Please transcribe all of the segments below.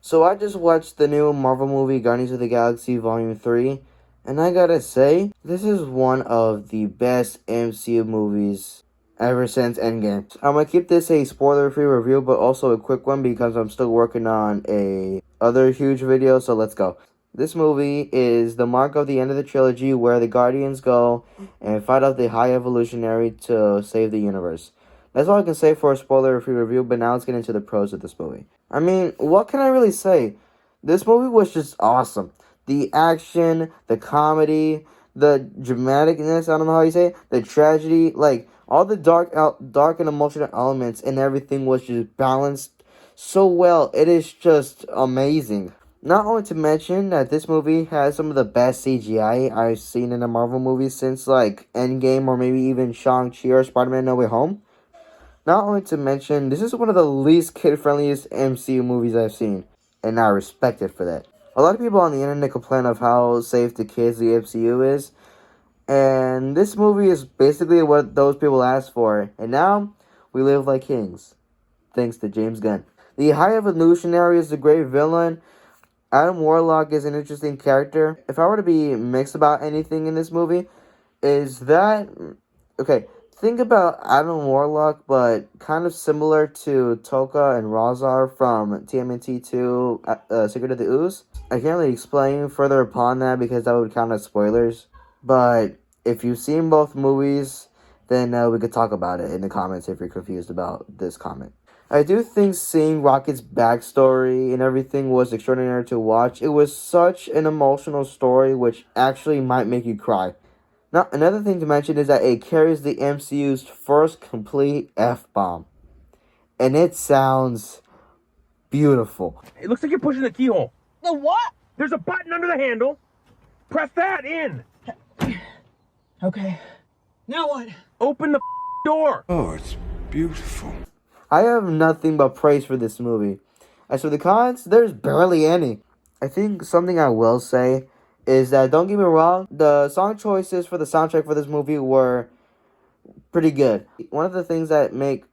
So I just watched the new Marvel movie Guardians of the Galaxy Volume 3, and I gotta say, this is one of the best MCU movies ever since Endgame. I'm gonna keep this a spoiler-free review, but also a quick one because I'm still working on a other huge video, so let's go. This movie is the mark of the end of the trilogy where the Guardians go and fight off the High Evolutionary to save the universe. That's all I can say for a spoiler-free review, but now let's get into the pros of this movie. I mean, what can I really say? This movie was just awesome. The action, the comedy, the dramaticness, I don't know how you say it, the tragedy, like, all the dark and emotional elements and everything was just balanced so well. It is just amazing. Not only to mention that this movie has some of the best CGI I've seen in a Marvel movie since, like, Endgame or maybe even Shang-Chi or Spider-Man No Way Home. Not only to mention, this is one of the least kid-friendliest MCU movies I've seen, and I respect it for that. A lot of people on the internet complain of how safe to kids the MCU is, and this movie is basically what those people asked for, and now we live like kings, thanks to James Gunn. The High Evolutionary is a great villain. Adam Warlock is an interesting character. If I were to be mixed about anything in this movie, is that... Okay, think about Adam Warlock, but kind of similar to Toka and Razar from TMNT 2, Secret of the Ooze. I can't really explain further upon that because that would count as spoilers. But if you've seen both movies, then we could talk about it in the comments if you're confused about this comment. I do think seeing Rocket's backstory and everything was extraordinary to watch. It was such an emotional story which actually might make you cry. Now, another thing to mention is that it carries the MCU's first complete F-bomb. And it sounds beautiful. It looks like you're pushing the keyhole. The what? There's a button under the handle. Press that in. Okay. Now what? Open the door. Oh, it's beautiful. I have nothing but praise for this movie. As for the cons, there's barely any. I think something I will say is that, don't get me wrong, the song choices for the soundtrack for this movie were pretty good. One of the things that make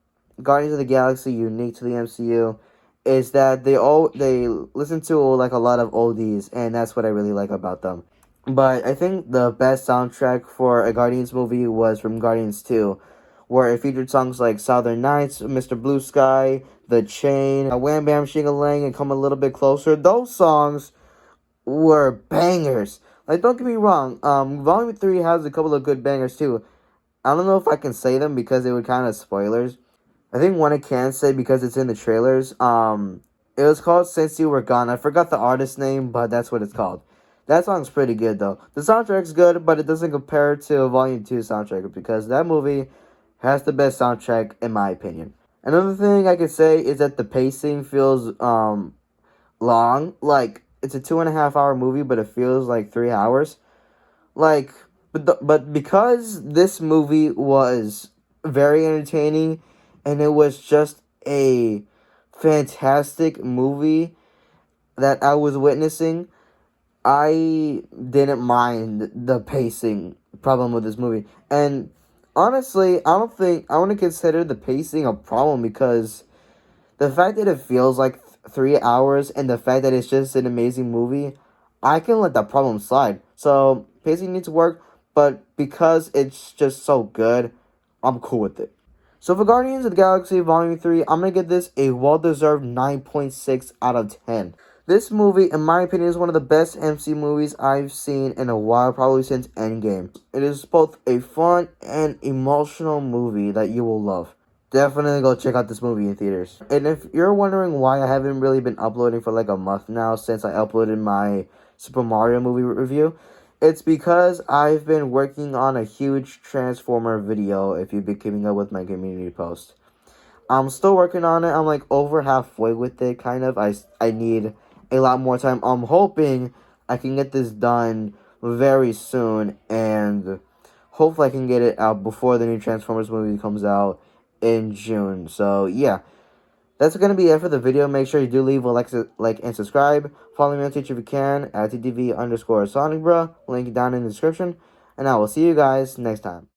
Guardians of the Galaxy unique to the MCU is that they listen to like a lot of oldies, and that's what I really like about them. But I think the best soundtrack for a Guardians movie was from Guardians 2, where it featured songs like Southern Nights, Mr. Blue Sky, The Chain, Wham Bam Shing-a-Lang, and Come a Little Bit Closer. Those songs were bangers. Like, don't get me wrong, Volume 3 has a couple of good bangers too. I don't know if I can say them because it would kind of spoilers. I think one I can say because it's in the trailers. It was called Since You Were Gone. I forgot the artist's name, but that's what it's called. That song's pretty good though. The soundtrack's good, but it doesn't compare to Volume 2 soundtrack because that movie has the best soundtrack in my opinion. Another thing I could say is that the pacing feels long. Like, it's a 2.5 hour movie, but it feels like 3 hours. Like, but because this movie was very entertaining and it was just a fantastic movie that I was witnessing, I didn't mind the pacing problem with this movie. And honestly, I wouldn't consider the pacing a problem because the fact that it feels like 3 hours and the fact that it's just an amazing movie, I can let that problem slide. So, pacing needs to work, but because it's just so good, I'm cool with it. So for Guardians of the Galaxy Volume 3, I'm going to give this a well-deserved 9.6 out of 10. This movie, in my opinion, is one of the best MC movies I've seen in a while, probably since Endgame. It is both a fun and emotional movie that you will love. Definitely go check out this movie in theaters. And if you're wondering why I haven't really been uploading for like a month now since I uploaded my Super Mario movie review, it's because I've been working on a huge Transformer video if you've been keeping up with my community post. I'm still working on it. I'm like over halfway with it, kind of. I need a lot more time. I'm hoping I can get this done very soon, and hopefully I can get it out before the new Transformers movie comes out in June. So yeah, that's going to be it for the video. Make sure you do leave a like and subscribe. Follow me on Twitch if you can at TTV_SonicBro. Link down in the description. And I will see you guys next time.